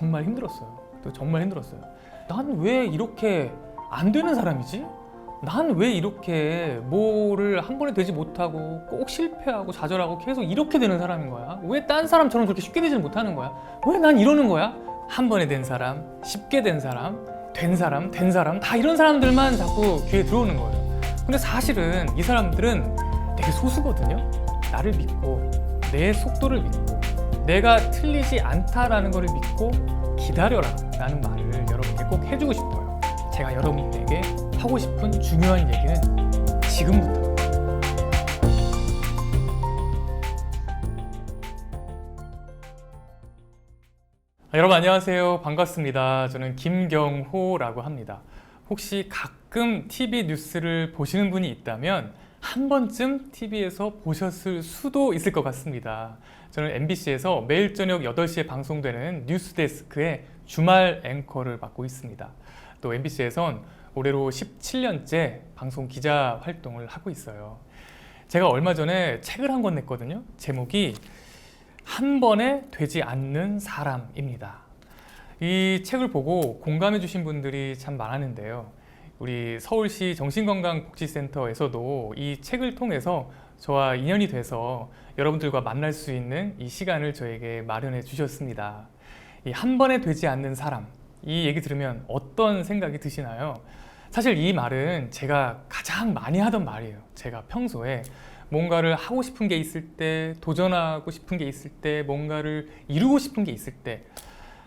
정말 힘들었어요. 또 정말 힘들었어요. 난 왜 이렇게 안 되는 사람이지? 난 왜 이렇게 뭐를 한 번에 되지 못하고 꼭 실패하고 좌절하고 계속 이렇게 되는 사람인 거야? 왜 딴 사람처럼 그렇게 쉽게 되지 못하는 거야? 왜 난 이러는 거야? 한 번에 된 사람, 쉽게 된 사람, 된 사람 다 이런 사람들만 자꾸 귀에 들어오는 거예요. 근데 사실은 이 사람들은 되게 소수거든요. 나를 믿고 내 속도를 믿고 내가 틀리지 않다라는 것을 믿고 기다려라 라는 말을 여러분께 꼭 해주고 싶어요. 제가 여러분에게 하고 싶은 중요한 얘기는 지금부터. 여러분 안녕하세요. 반갑습니다. 저는 김경호라고 합니다. 혹시 가끔 TV 뉴스를 보시는 분이 있다면 한 번쯤 TV에서 보셨을 수도 있을 것 같습니다. 저는 MBC에서 매일 저녁 8시에 방송되는 뉴스데스크의 주말 앵커를 맡고 있습니다. 또 MBC에선 올해로 17년째 방송 기자 활동을 하고 있어요. 제가 얼마 전에 책을 한 권 냈거든요. 제목이 한 번에 되지 않는 사람입니다. 이 책을 보고 공감해 주신 분들이 참 많았는데요. 우리 서울시 정신건강복지센터에서도 이 책을 통해서 저와 인연이 돼서 여러분들과 만날 수 있는 이 시간을 저에게 마련해 주셨습니다. 이 한 번에 되지 않는 사람, 이 얘기 들으면 어떤 생각이 드시나요? 사실 이 말은 제가 가장 많이 하던 말이에요. 제가 평소에 뭔가를 하고 싶은 게 있을 때, 도전하고 싶은 게 있을 때, 뭔가를 이루고 싶은 게 있을 때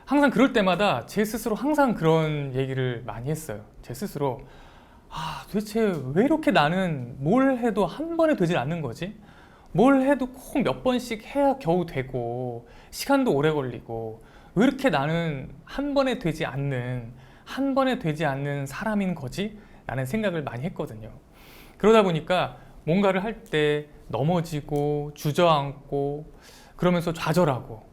항상 그럴 때마다 제 스스로 항상 그런 얘기를 많이 했어요. 제 스스로 도대체 왜 이렇게 나는 뭘 해도 한 번에 되질 않는 거지? 뭘 해도 꼭 몇 번씩 해야 겨우 되고 시간도 오래 걸리고 왜 이렇게 나는 한 번에 되지 않는 사람인 거지? 라는 생각을 많이 했거든요. 그러다 보니까 뭔가를 할 때 넘어지고 주저앉고 그러면서 좌절하고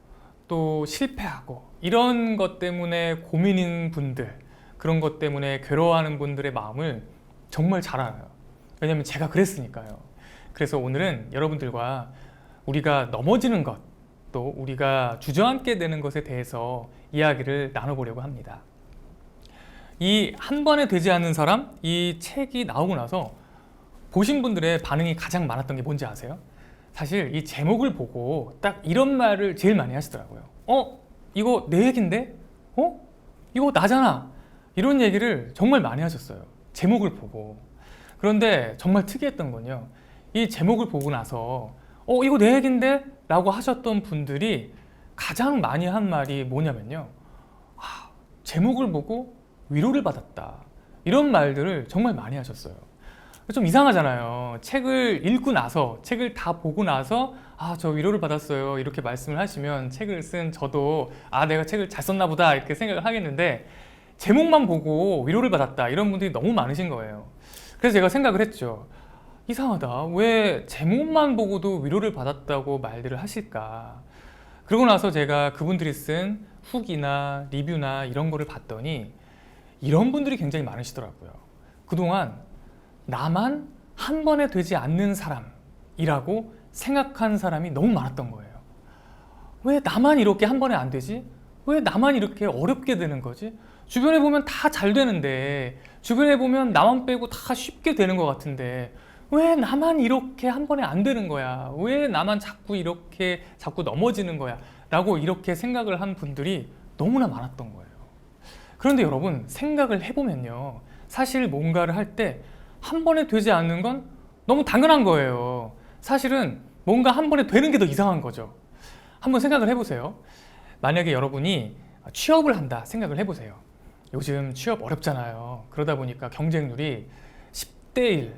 또 실패하고 이런 것 때문에 고민인 분들, 그런 것 때문에 괴로워하는 분들의 마음을 정말 잘 알아요. 왜냐면 제가 그랬으니까요. 그래서 오늘은 여러분들과 우리가 넘어지는 것, 또 우리가 주저앉게 되는 것에 대해서 이야기를 나눠보려고 합니다. 이 한 번에 되지 않는 사람, 이 책이 나오고 나서 보신 분들의 반응이 가장 많았던 게 뭔지 아세요? 사실 이 제목을 보고 딱 이런 말을 제일 많이 하시더라고요. 이거 내 얘긴데? 이거 나잖아. 이런 얘기를 정말 많이 하셨어요. 제목을 보고. 그런데 정말 특이했던 건요. 이 제목을 보고 나서 이거 내 얘긴데? 라고 하셨던 분들이 가장 많이 한 말이 뭐냐면요. 제목을 보고 위로를 받았다. 이런 말들을 정말 많이 하셨어요. 좀 이상하잖아요. 책을 읽고 나서, 책을 다 보고 나서 저 위로를 받았어요. 이렇게 말씀을 하시면 책을 쓴 저도 내가 책을 잘 썼나 보다 이렇게 생각을 하겠는데 제목만 보고 위로를 받았다. 이런 분들이 너무 많으신 거예요. 그래서 제가 생각을 했죠. 이상하다. 왜 제목만 보고도 위로를 받았다고 말들을 하실까? 그러고 나서 제가 그분들이 쓴 후기나 리뷰나 이런 거를 봤더니 이런 분들이 굉장히 많으시더라고요. 그동안 나만 한 번에 되지 않는 사람이라고 생각한 사람이 너무 많았던 거예요. 왜 나만 이렇게 한 번에 안 되지? 왜 나만 이렇게 어렵게 되는 거지? 주변에 보면 다 잘 되는데, 주변에 보면 나만 빼고 다 쉽게 되는 것 같은데 왜 나만 이렇게 한 번에 안 되는 거야? 왜 나만 자꾸 넘어지는 거야? 라고 이렇게 생각을 한 분들이 너무나 많았던 거예요. 그런데 여러분, 생각을 해보면요, 사실 뭔가를 할 때 한 번에 되지 않는 건 너무 당연한 거예요. 사실은 뭔가 한 번에 되는 게 더 이상한 거죠. 한번 생각을 해보세요. 만약에 여러분이 취업을 한다 생각을 해보세요. 요즘 취업 어렵잖아요. 그러다 보니까 경쟁률이 10대 1,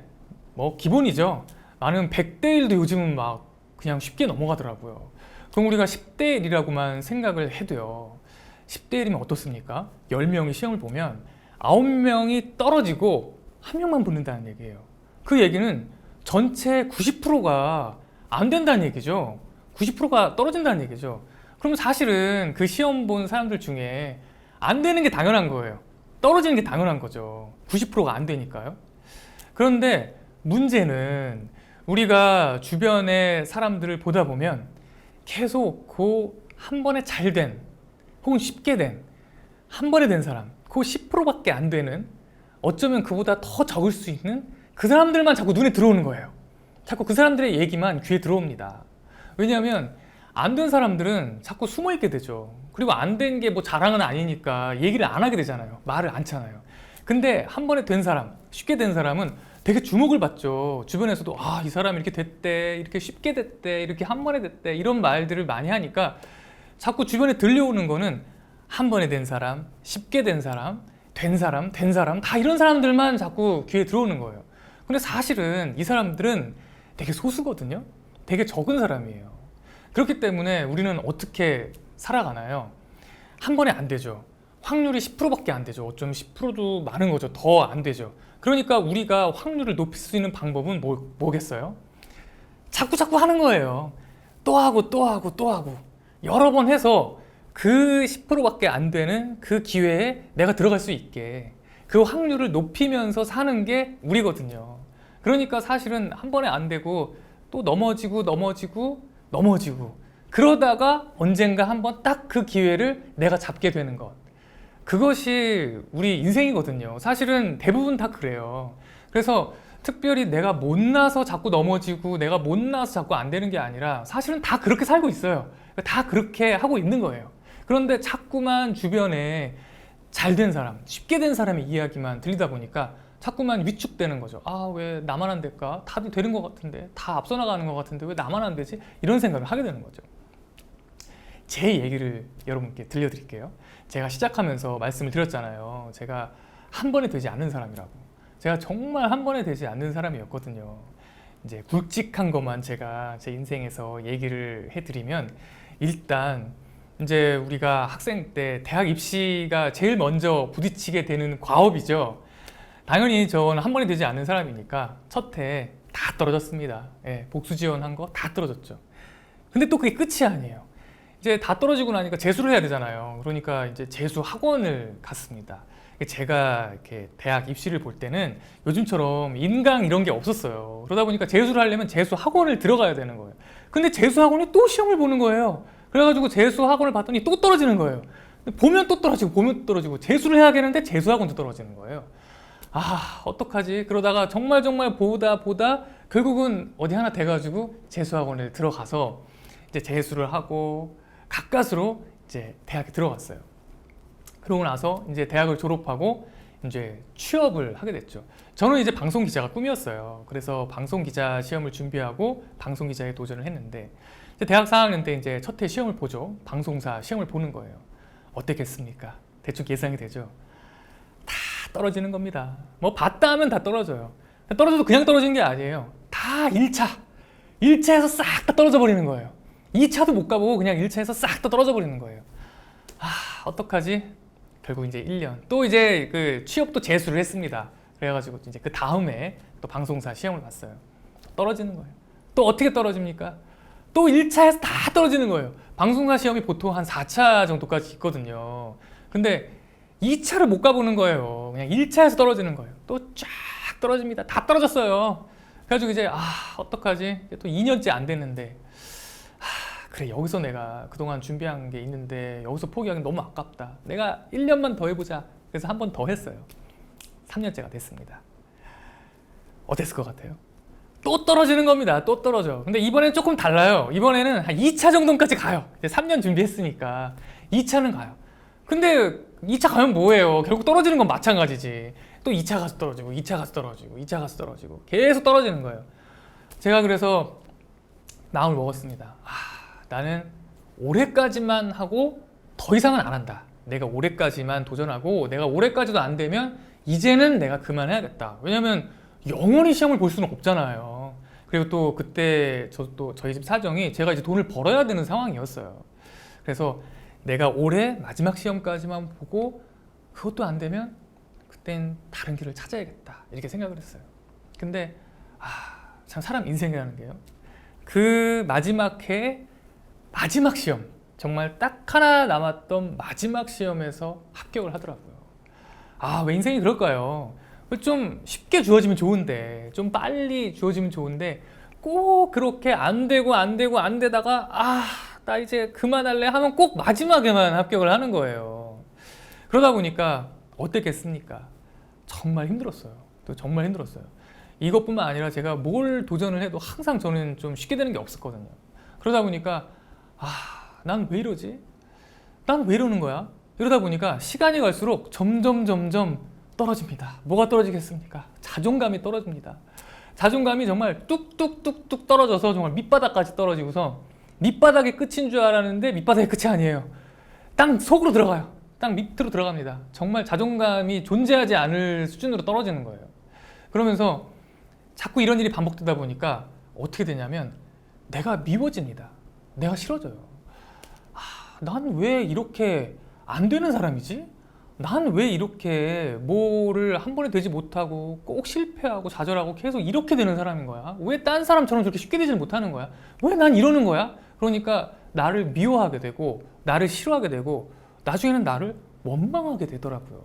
뭐 기본이죠. 많은 100대 1도 요즘은 막 그냥 쉽게 넘어가더라고요. 그럼 우리가 10대 1이라고만 생각을 해도요, 10대 1이면 어떻습니까? 10명이 시험을 보면 9명이 떨어지고 1명만 붙는다는 얘기예요. 그 얘기는 전체 90%가 안 된다는 얘기죠. 90%가 떨어진다는 얘기죠. 그럼 사실은 그 시험 본 사람들 중에 안 되는 게 당연한 거예요. 떨어지는 게 당연한 거죠. 90%가 안 되니까요. 그런데 문제는 우리가 주변의 사람들을 보다 보면 계속 그 한 번에 잘 된, 혹은 쉽게 된, 한 번에 된 사람, 그 10%밖에 안 되는, 어쩌면 그보다 더 적을 수 있는 그 사람들만 자꾸 눈에 들어오는 거예요. 자꾸 그 사람들의 얘기만 귀에 들어옵니다. 왜냐하면 안 된 사람들은 자꾸 숨어 있게 되죠. 그리고 안 된 게 뭐 자랑은 아니니까 얘기를 안 하게 되잖아요. 말을 안 잖아요. 근데 한 번에 된 사람, 쉽게 된 사람은 되게 주목을 받죠. 주변에서도 아, 이 사람이 이렇게 됐대, 이렇게 쉽게 됐대, 이렇게 한 번에 됐대, 이런 말들을 많이 하니까 자꾸 주변에 들려오는 거는 한 번에 된 사람, 쉽게 된 사람, 된 사람, 다 이런 사람들만 자꾸 귀에 들어오는 거예요. 근데 사실은 이 사람들은 되게 소수거든요. 되게 적은 사람이에요. 그렇기 때문에 우리는 어떻게 살아가나요? 한 번에 안 되죠. 확률이 10%밖에 안 되죠. 어쩌면 10%도 많은 거죠. 더 안 되죠. 그러니까 우리가 확률을 높일 수 있는 방법은 뭐겠어요? 자꾸 하는 거예요. 또 하고 또 하고 또 하고 여러 번 해서 그 10%밖에 안 되는 그 기회에 내가 들어갈 수 있게 그 확률을 높이면서 사는 게 우리거든요. 그러니까 사실은 한 번에 안 되고 또 넘어지고 그러다가 언젠가 한번 딱 그 기회를 내가 잡게 되는 것, 그것이 우리 인생이거든요. 사실은 대부분 다 그래요. 그래서 특별히 내가 못나서 자꾸 넘어지고 내가 못나서 자꾸 안 되는 게 아니라 사실은 다 그렇게 살고 있어요. 다 그렇게 하고 있는 거예요. 그런데 자꾸만 주변에 잘 된 사람, 쉽게 된 사람의 이야기만 들리다 보니까 자꾸만 위축되는 거죠. 아, 왜 나만 안 될까? 다들 되는 것 같은데, 다 앞서 나가는 것 같은데 왜 나만 안 되지? 이런 생각을 하게 되는 거죠. 제 얘기를 여러분께 들려드릴게요. 제가 시작하면서 말씀을 드렸잖아요. 제가 한 번에 되지 않는 사람이라고. 제가 정말 한 번에 되지 않는 사람이었거든요. 이제 굵직한 것만 제가 제 인생에서 얘기를 해드리면, 일단 이제 우리가 학생 때 대학 입시가 제일 먼저 부딪히게 되는 과업이죠. 당연히 저는 한 번에 되지 않는 사람이니까 첫 해 다 떨어졌습니다. 예, 복수 지원한 거 다 떨어졌죠. 근데 또 그게 끝이 아니에요. 이제 다 떨어지고 나니까 재수를 해야 되잖아요. 그러니까 이제 재수 학원을 갔습니다. 제가 이렇게 대학 입시를 볼 때는 요즘처럼 인강 이런 게 없었어요. 그러다 보니까 재수를 하려면 재수 학원을 들어가야 되는 거예요. 근데 재수 학원이 또 시험을 보는 거예요. 그래가지고 재수 학원을 봤더니 또 떨어지는 거예요. 보면 또 떨어지고 보면 또 떨어지고 재수를 해야겠는데 재수 학원도 떨어지는 거예요. 아, 어떡하지? 그러다가 정말 보다 결국은 어디 하나 돼가지고 재수 학원을 들어가서 이제 재수를 하고 가까스로 이제 대학에 들어갔어요. 그러고 나서 이제 대학을 졸업하고 이제 취업을 하게 됐죠. 저는 이제 방송 기자가 꿈이었어요. 그래서 방송 기자 시험을 준비하고 방송 기자에 도전을 했는데, 이제 대학 4학년 때 이제 첫 해 시험을 보죠. 방송사 시험을 보는 거예요. 어땠겠습니까? 대충 예상이 되죠. 다 떨어지는 겁니다. 뭐 봤다 하면 다 떨어져요. 떨어져도 그냥 떨어지는 게 아니에요. 다 1차에서 싹 다 떨어져 버리는 거예요. 2차도 못 가보고 그냥 1차에서 싹 다 떨어져 버리는 거예요. 아, 어떡하지? 결국 이제 1년. 또 이제 그 취업도 재수를 했습니다. 그래가지고 이제 그 다음에 또 방송사 시험을 봤어요. 떨어지는 거예요. 또 어떻게 떨어집니까? 또 1차에서 다 떨어지는 거예요. 방송사 시험이 보통 한 4차 정도까지 있거든요. 근데 2차를 못 가보는 거예요. 그냥 1차에서 떨어지는 거예요. 또 쫙 떨어집니다. 다 떨어졌어요. 그래가지고 이제 어떡하지? 또 2년째 안 됐는데, 그래, 여기서 내가 그동안 준비한 게 있는데 여기서 포기하기 너무 아깝다. 내가 1년만 더 해보자. 그래서 한 번 더 했어요. 3년째가 됐습니다. 어땠을 것 같아요? 또 떨어지는 겁니다. 또 떨어져. 근데 이번에는 조금 달라요. 이번에는 한 2차 정도까지 가요. 이제 3년 준비했으니까 2차는 가요. 근데 2차 가면 뭐예요? 결국 떨어지는 건 마찬가지지. 또 2차 가서 떨어지고 2차 가서 떨어지고 2차 가서 떨어지고 계속 떨어지는 거예요. 제가 그래서 마음을 먹었습니다. 나는 올해까지만 하고 더 이상은 안 한다. 내가 올해까지만 도전하고 내가 올해까지도 안 되면 이제는 내가 그만해야겠다. 왜냐면 영원히 시험을 볼 수는 없잖아요. 그리고 또 그때 저희 집 사정이 제가 이제 돈을 벌어야 되는 상황이었어요. 그래서 내가 올해 마지막 시험까지만 보고 그것도 안 되면 그땐 다른 길을 찾아야겠다. 이렇게 생각을 했어요. 근데 참 사람 인생이라는 게요. 그 마지막 해 마지막 시험, 정말 딱 하나 남았던 마지막 시험에서 합격을 하더라고요. 왜 인생이 그럴까요? 좀 쉽게 주어지면 좋은데, 좀 빨리 주어지면 좋은데 꼭 그렇게 안 되다가 나 이제 그만할래 하면 꼭 마지막에만 합격을 하는 거예요. 그러다 보니까 어땠겠습니까? 정말 힘들었어요. 또 정말 힘들었어요. 이것뿐만 아니라 제가 뭘 도전을 해도 항상 저는 좀 쉽게 되는 게 없었거든요. 그러다 보니까 난 왜 이러지? 난 왜 이러는 거야? 이러다 보니까 시간이 갈수록 점점 떨어집니다. 뭐가 떨어지겠습니까? 자존감이 떨어집니다. 자존감이 정말 뚝뚝뚝뚝 떨어져서 정말 밑바닥까지 떨어지고서 밑바닥이 끝인 줄 알았는데 밑바닥이 끝이 아니에요. 땅 속으로 들어가요. 땅 밑으로 들어갑니다. 정말 자존감이 존재하지 않을 수준으로 떨어지는 거예요. 그러면서 자꾸 이런 일이 반복되다 보니까 어떻게 되냐면 내가 미워집니다. 내가 싫어져요. 난 왜 이렇게 안 되는 사람이지? 난 왜 이렇게 뭐를 한 번에 되지 못하고 꼭 실패하고 좌절하고 계속 이렇게 되는 사람인 거야? 왜 딴 사람처럼 저렇게 쉽게 되지 못하는 거야? 왜 난 이러는 거야? 그러니까 나를 미워하게 되고 나를 싫어하게 되고 나중에는 나를 원망하게 되더라고요.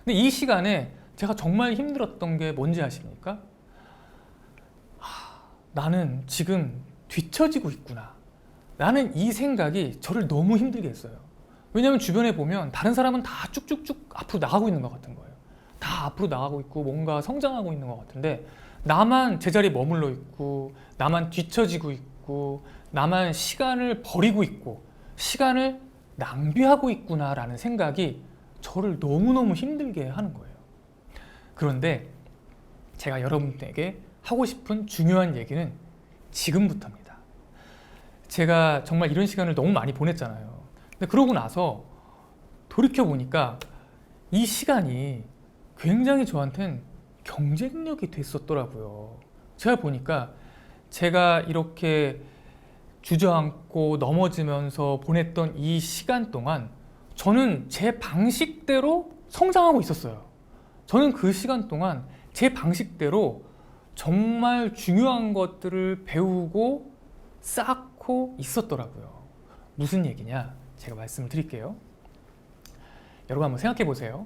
근데 이 시간에 제가 정말 힘들었던 게 뭔지 아십니까? 나는 지금 뒤처지고 있구나. 나는 이 생각이 저를 너무 힘들게 했어요. 왜냐하면 주변에 보면 다른 사람은 다 쭉쭉쭉 앞으로 나가고 있는 것 같은 거예요. 다 앞으로 나가고 있고 뭔가 성장하고 있는 것 같은데 나만 제자리에 머물러 있고 나만 뒤처지고 있고 나만 시간을 버리고 있고 시간을 낭비하고 있구나라는 생각이 저를 너무너무 힘들게 하는 거예요. 그런데 제가 여러분에게 하고 싶은 중요한 얘기는 지금부터입니다. 제가 정말 이런 시간을 너무 많이 보냈잖아요. 근데 그러고 나서 돌이켜보니까 이 시간이 굉장히 저한텐 경쟁력이 됐었더라고요. 제가 보니까 제가 이렇게 주저앉고 넘어지면서 보냈던 이 시간 동안 저는 제 방식대로 성장하고 있었어요. 저는 그 시간 동안 제 방식대로 정말 중요한 것들을 배우고 쌓고 있었더라고요. 무슨 얘기냐? 제가 말씀을 드릴게요. 여러분 한번 생각해 보세요.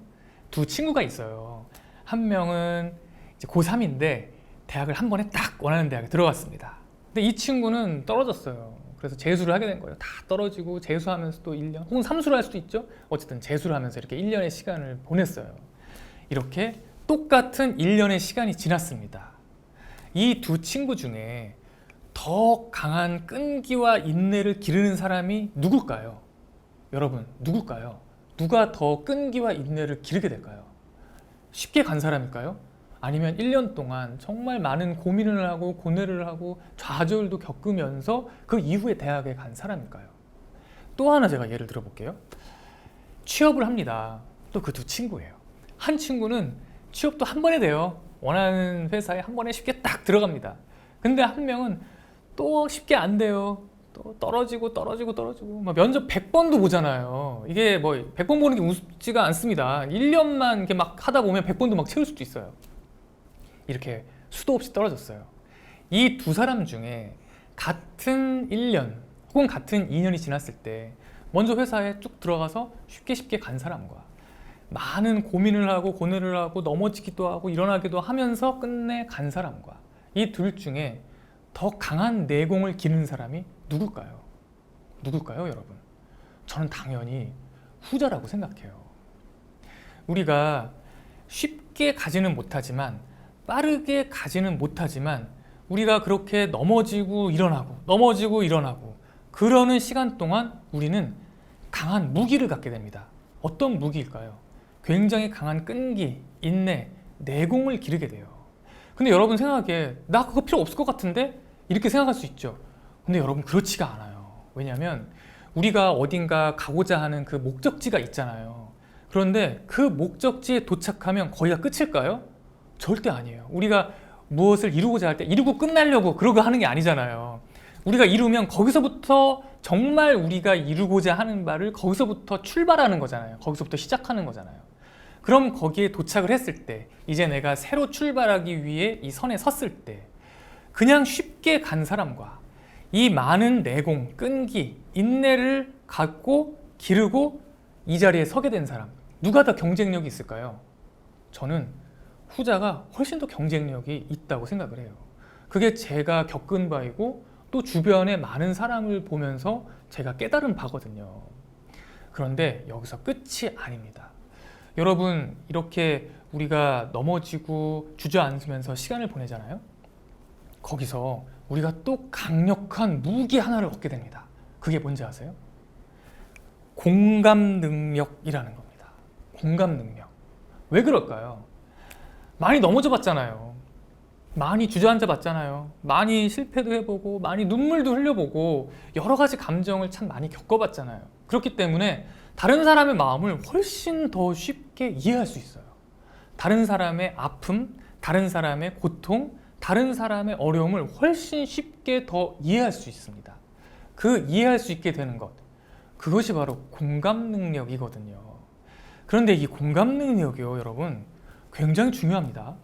두 친구가 있어요. 한 명은 이제 고3인데 대학을 한 번에 딱 원하는 대학에 들어갔습니다. 근데 이 친구는 떨어졌어요. 그래서 재수를 하게 된 거예요. 다 떨어지고 재수하면서 또 1년 혹은 삼수를 할 수도 있죠. 어쨌든 재수를 하면서 이렇게 1년의 시간을 보냈어요. 이렇게 똑같은 1년의 시간이 지났습니다. 이 두 친구 중에 더 강한 끈기와 인내를 기르는 사람이 누굴까요? 여러분, 누굴까요? 누가 더 끈기와 인내를 기르게 될까요? 쉽게 간 사람일까요? 아니면 1년 동안 정말 많은 고민을 하고 고뇌를 하고 좌절도 겪으면서 그 이후에 대학에 간 사람일까요? 또 하나 제가 예를 들어볼게요. 취업을 합니다. 또 그 두 친구예요. 한 친구는 취업도 한 번에 돼요. 원하는 회사에 한 번에 쉽게 딱 들어갑니다. 근데 한 명은 또 쉽게 안 돼요. 또 떨어지고 막 면접 100번도 보잖아요. 이게 뭐 100번 보는 게 우습지가 않습니다. 1년만 이렇게 막 하다 보면 100번도 막 채울 수도 있어요. 이렇게 수도 없이 떨어졌어요. 이 두 사람 중에 같은 1년 혹은 같은 2년이 지났을 때 먼저 회사에 쭉 들어가서 쉽게 간 사람과 많은 고민을 하고 고뇌를 하고 넘어지기도 하고 일어나기도 하면서 끝내 간 사람과 이 둘 중에 더 강한 내공을 기르는 사람이 누굴까요? 누굴까요, 여러분? 저는 당연히 후자라고 생각해요. 우리가 쉽게 가지는 못하지만 빠르게 가지는 못하지만 우리가 그렇게 넘어지고 일어나고 그러는 시간 동안 우리는 강한 무기를 갖게 됩니다. 어떤 무기일까요? 굉장히 강한 끈기, 인내, 내공을 기르게 돼요. 근데 여러분 생각하기에 나 그거 필요 없을 것 같은데? 이렇게 생각할 수 있죠. 근데 여러분 그렇지가 않아요. 왜냐하면 우리가 어딘가 가고자 하는 그 목적지가 있잖아요. 그런데 그 목적지에 도착하면 거기가 끝일까요? 절대 아니에요. 우리가 무엇을 이루고자 할 때 이루고 끝나려고 그러고 하는 게 아니잖아요. 우리가 이루면 거기서부터 정말 우리가 이루고자 하는 바를 거기서부터 출발하는 거잖아요. 거기서부터 시작하는 거잖아요. 그럼 거기에 도착을 했을 때 이제 내가 새로 출발하기 위해 이 선에 섰을 때 그냥 쉽게 간 사람과 이 많은 내공, 끈기, 인내를 갖고 기르고 이 자리에 서게 된 사람 누가 더 경쟁력이 있을까요? 저는 후자가 훨씬 더 경쟁력이 있다고 생각을 해요. 그게 제가 겪은 바이고 또 주변에 많은 사람을 보면서 제가 깨달은 바거든요. 그런데 여기서 끝이 아닙니다. 여러분, 이렇게 우리가 넘어지고 주저앉으면서 시간을 보내잖아요. 거기서 우리가 또 강력한 무기 하나를 얻게 됩니다. 그게 뭔지 아세요? 공감 능력이라는 겁니다. 공감 능력. 왜 그럴까요? 많이 넘어져 봤잖아요. 많이 주저앉아 봤잖아요. 많이 실패도 해보고 많이 눈물도 흘려보고 여러 가지 감정을 참 많이 겪어봤잖아요. 그렇기 때문에 다른 사람의 마음을 훨씬 더 쉽게 이해할 수 있어요. 다른 사람의 아픔, 다른 사람의 고통, 다른 사람의 어려움을 훨씬 쉽게 더 이해할 수 있습니다. 그 이해할 수 있게 되는 것, 그것이 바로 공감 능력이거든요. 그런데 이 공감 능력이요, 여러분, 굉장히 중요합니다.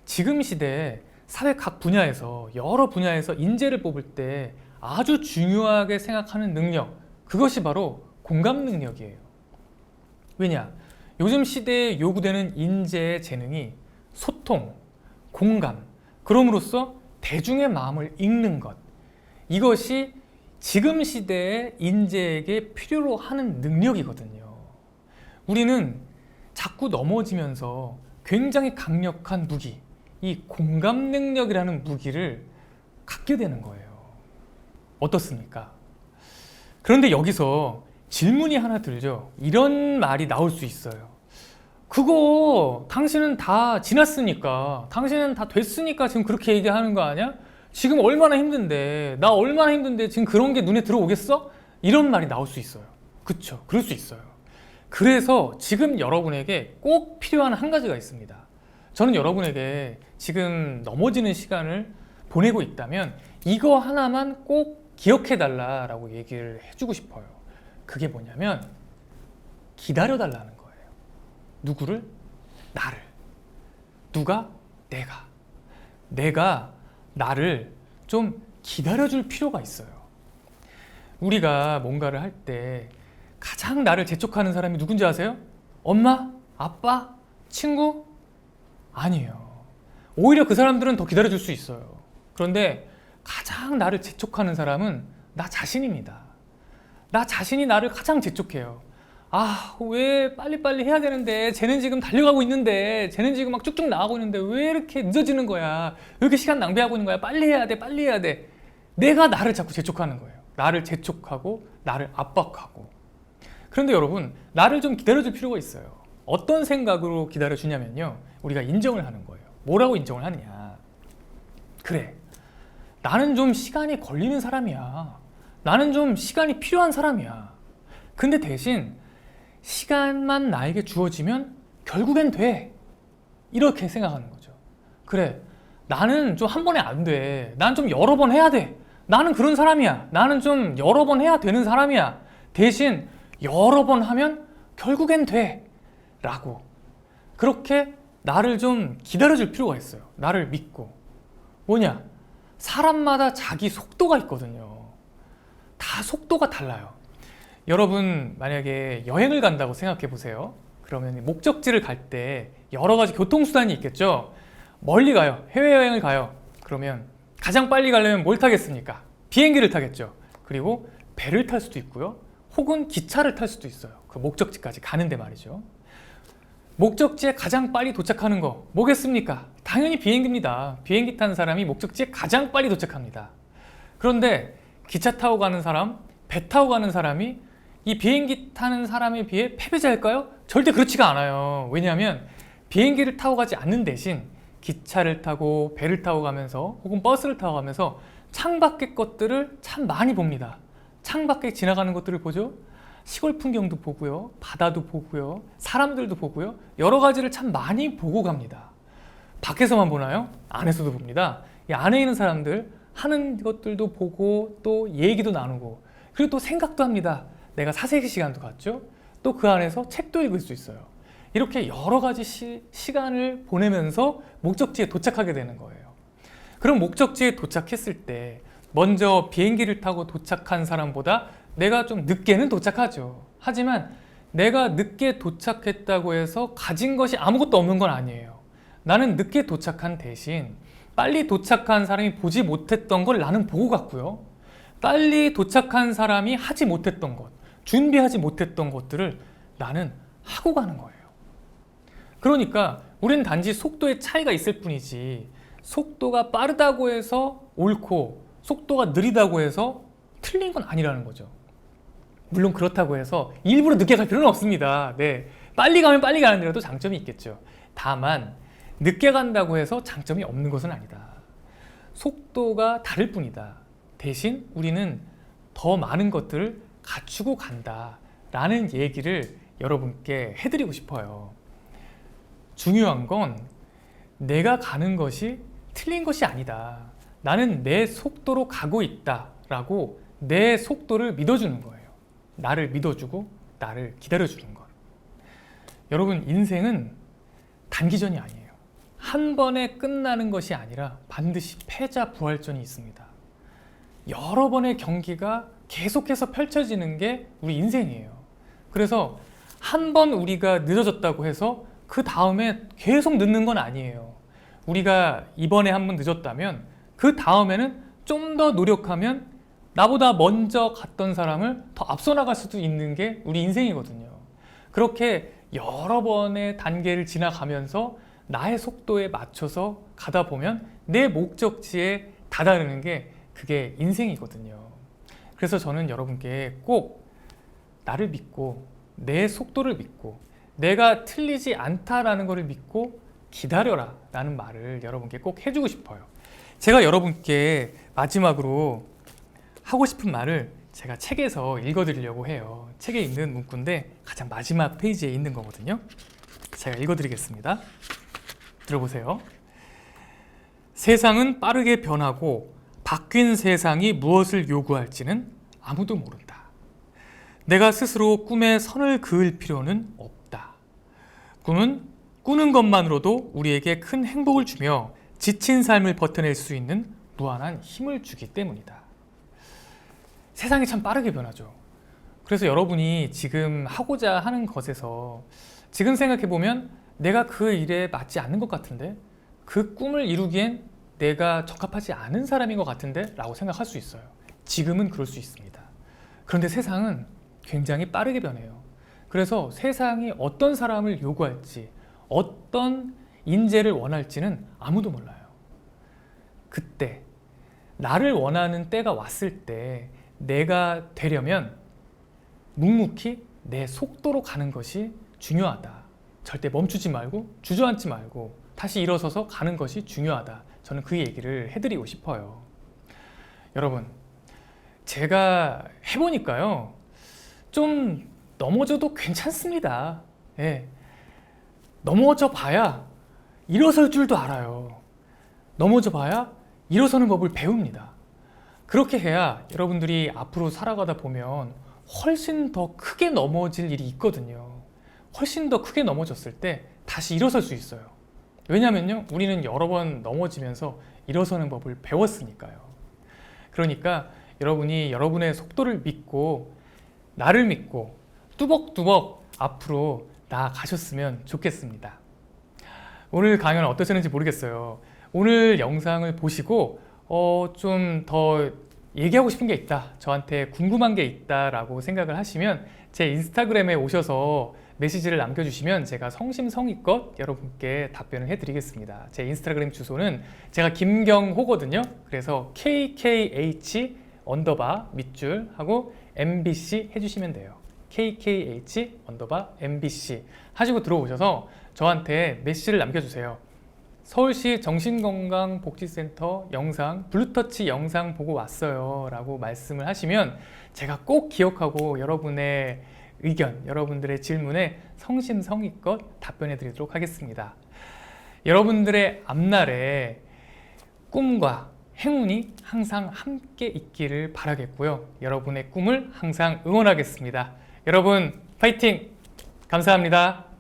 지금 시대에 사회 각 분야에서 여러 분야에서 인재를 뽑을 때 아주 중요하게 생각하는 능력, 그것이 바로 공감 능력이에요. 왜냐? 요즘 시대에 요구되는 인재의 재능이 소통, 공감, 그럼으로써 대중의 마음을 읽는 것, 이것이 지금 시대의 인재에게 필요로 하는 능력이거든요. 우리는 자꾸 넘어지면서 굉장히 강력한 무기, 이 공감 능력이라는 무기를 갖게 되는 거예요. 어떻습니까? 그런데 여기서 질문이 하나 들죠. 이런 말이 나올 수 있어요. 그거 당신은 다 지났으니까, 당신은 다 됐으니까 지금 그렇게 얘기하는 거 아니야? 지금 얼마나 힘든데, 나 얼마나 힘든데 지금 그런 게 눈에 들어오겠어? 이런 말이 나올 수 있어요. 그쵸? 그럴 수 있어요. 그래서 지금 여러분에게 꼭 필요한 한 가지가 있습니다. 저는 여러분에게 지금 넘어지는 시간을 보내고 있다면 이거 하나만 꼭 기억해 달라라고 얘기를 해주고 싶어요. 그게 뭐냐면 기다려 달라는 거예요. 누구를? 나를. 누가? 내가 나를 좀 기다려줄 필요가 있어요. 우리가 뭔가를 할 때 가장 나를 재촉하는 사람이 누군지 아세요? 엄마? 아빠? 친구? 아니에요. 오히려 그 사람들은 더 기다려줄 수 있어요. 그런데 가장 나를 재촉하는 사람은 나 자신입니다. 나 자신이 나를 가장 재촉해요. 아, 왜 빨리빨리 해야 되는데, 쟤는 지금 달려가고 있는데, 쟤는 지금 막 쭉쭉 나가고 있는데 왜 이렇게 늦어지는 거야? 왜 이렇게 시간 낭비하고 있는 거야? 빨리 해야 돼, 빨리 해야 돼. 내가 나를 자꾸 재촉하는 거예요. 나를 재촉하고 나를 압박하고. 그런데 여러분, 나를 좀 기다려줄 필요가 있어요. 어떤 생각으로 기다려주냐면요, 우리가 인정을 하는 거예요. 뭐라고 인정을 하느냐? 그래, 나는 좀 시간이 걸리는 사람이야. 나는 좀 시간이 필요한 사람이야. 근데 대신 시간만 나에게 주어지면 결국엔 돼. 이렇게 생각하는 거죠. 그래, 나는 좀 한 번에 안 돼. 난 좀 여러 번 해야 돼. 나는 그런 사람이야. 나는 좀 여러 번 해야 되는 사람이야. 대신 여러 번 하면 결국엔 돼. 라고. 그렇게 나를 좀 기다려줄 필요가 있어요. 나를 믿고. 뭐냐? 사람마다 자기 속도가 있거든요. 다 속도가 달라요. 여러분, 만약에 여행을 간다고 생각해 보세요. 그러면 목적지를 갈 때 여러 가지 교통수단이 있겠죠. 멀리 가요. 해외여행을 가요. 그러면 가장 빨리 가려면 뭘 타겠습니까? 비행기를 타겠죠. 그리고 배를 탈 수도 있고요. 혹은 기차를 탈 수도 있어요. 그 목적지까지 가는데 말이죠. 목적지에 가장 빨리 도착하는 거 뭐겠습니까? 당연히 비행기입니다. 비행기 타는 사람이 목적지에 가장 빨리 도착합니다. 그런데 기차 타고 가는 사람, 배 타고 가는 사람이 이 비행기 타는 사람에 비해 패배자일까요? 절대 그렇지가 않아요. 왜냐하면 비행기를 타고 가지 않는 대신 기차를 타고 배를 타고 가면서 혹은 버스를 타고 가면서 창밖의 것들을 참 많이 봅니다. 창밖에 지나가는 것들을 보죠. 시골 풍경도 보고요. 바다도 보고요. 사람들도 보고요. 여러 가지를 참 많이 보고 갑니다. 밖에서만 보나요? 안에서도 봅니다. 이 안에 있는 사람들 하는 것들도 보고 또 얘기도 나누고 그리고 또 생각도 합니다. 내가 사색의 시간도 갖죠. 또 그 안에서 책도 읽을 수 있어요. 이렇게 여러 가지 시간을 보내면서 목적지에 도착하게 되는 거예요. 그럼 목적지에 도착했을 때 먼저 비행기를 타고 도착한 사람보다 내가 좀 늦게는 도착하죠. 하지만 내가 늦게 도착했다고 해서 가진 것이 아무것도 없는 건 아니에요. 나는 늦게 도착한 대신 빨리 도착한 사람이 보지 못했던 걸 나는 보고 갔고요. 빨리 도착한 사람이 하지 못했던 것, 준비하지 못했던 것들을 나는 하고 가는 거예요. 그러니까 우리는 단지 속도의 차이가 있을 뿐이지 속도가 빠르다고 해서 옳고 속도가 느리다고 해서 틀린 건 아니라는 거죠. 물론 그렇다고 해서 일부러 늦게 갈 필요는 없습니다. 네, 빨리 가면 빨리 가는 데라도 장점이 있겠죠. 다만 늦게 간다고 해서 장점이 없는 것은 아니다. 속도가 다를 뿐이다. 대신 우리는 더 많은 것들을 갖추고 간다라는 얘기를 여러분께 해드리고 싶어요. 중요한 건 내가 가는 것이 틀린 것이 아니다. 나는 내 속도로 가고 있다라고 내 속도를 믿어주는 거예요. 나를 믿어주고 나를 기다려주는 것. 여러분, 인생은 단기전이 아니에요. 한 번에 끝나는 것이 아니라 반드시 패자 부활전이 있습니다. 여러 번의 경기가 계속해서 펼쳐지는 게 우리 인생이에요. 그래서 한 번 우리가 늦어졌다고 해서 그 다음에 계속 늦는 건 아니에요. 우리가 이번에 한 번 늦었다면 그 다음에는 좀 더 노력하면 나보다 먼저 갔던 사람을 더 앞서 나갈 수도 있는 게 우리 인생이거든요. 그렇게 여러 번의 단계를 지나가면서 나의 속도에 맞춰서 가다 보면 내 목적지에 다다르는 게 그게 인생이거든요. 그래서 저는 여러분께 꼭 나를 믿고 내 속도를 믿고 내가 틀리지 않다라는 것을 믿고 기다려라 라는 말을 여러분께 꼭 해주고 싶어요. 제가 여러분께 마지막으로 하고 싶은 말을 제가 책에서 읽어드리려고 해요. 책에 있는 문구인데 가장 마지막 페이지에 있는 거거든요. 제가 읽어드리겠습니다. 들어보세요. 세상은 빠르게 변하고 바뀐 세상이 무엇을 요구할지는 아무도 모른다. 내가 스스로 꿈에 선을 그을 필요는 없다. 꿈은 꾸는 것만으로도 우리에게 큰 행복을 주며 지친 삶을 버텨낼 수 있는 무한한 힘을 주기 때문이다. 세상이 참 빠르게 변하죠. 그래서 여러분이 지금 하고자 하는 것에서 지금 생각해보면 내가 그 일에 맞지 않는 것 같은데, 그 꿈을 이루기엔 내가 적합하지 않은 사람인 것 같은데 라고 생각할 수 있어요. 지금은 그럴 수 있습니다. 그런데 세상은 굉장히 빠르게 변해요. 그래서 세상이 어떤 사람을 요구할지, 어떤 인재를 원할지는 아무도 몰라요. 그때 나를 원하는 때가 왔을 때 내가 되려면 묵묵히 내 속도로 가는 것이 중요하다. 절대 멈추지 말고 주저앉지 말고 다시 일어서서 가는 것이 중요하다. 저는 그 얘기를 해드리고 싶어요. 여러분, 제가 해보니까요, 좀 넘어져도 괜찮습니다. 예. 넘어져 봐야 일어설 줄도 알아요. 넘어져 봐야 일어서는 법을 배웁니다. 그렇게 해야 여러분들이 앞으로 살아가다 보면 훨씬 더 크게 넘어질 일이 있거든요. 훨씬 더 크게 넘어졌을 때 다시 일어설 수 있어요. 왜냐면요, 우리는 여러 번 넘어지면서 일어서는 법을 배웠으니까요. 그러니까 여러분이 여러분의 속도를 믿고 나를 믿고 뚜벅뚜벅 앞으로 나아가셨으면 좋겠습니다. 오늘 강연 어떠셨는지 모르겠어요. 오늘 영상을 보시고 좀 더 얘기하고 싶은 게 있다, 저한테 궁금한 게 있다라고 생각을 하시면 제 인스타그램에 오셔서 메시지를 남겨주시면 제가 성심성의껏 여러분께 답변을 해드리겠습니다. 제 인스타그램 주소는 제가 김경호거든요. 그래서 KKH 밑줄 하고 MBC 해주시면 돼요. KKH MBC 하시고 들어오셔서 저한테 메시지를 남겨주세요. 서울시 정신건강복지센터 영상, 블루터치 영상 보고 왔어요 라고 말씀을 하시면 제가 꼭 기억하고 여러분의 의견, 여러분들의 질문에 성심성의껏 답변해 드리도록 하겠습니다. 여러분들의 앞날에 꿈과 행운이 항상 함께 있기를 바라겠고요. 여러분의 꿈을 항상 응원하겠습니다. 여러분 파이팅! 감사합니다.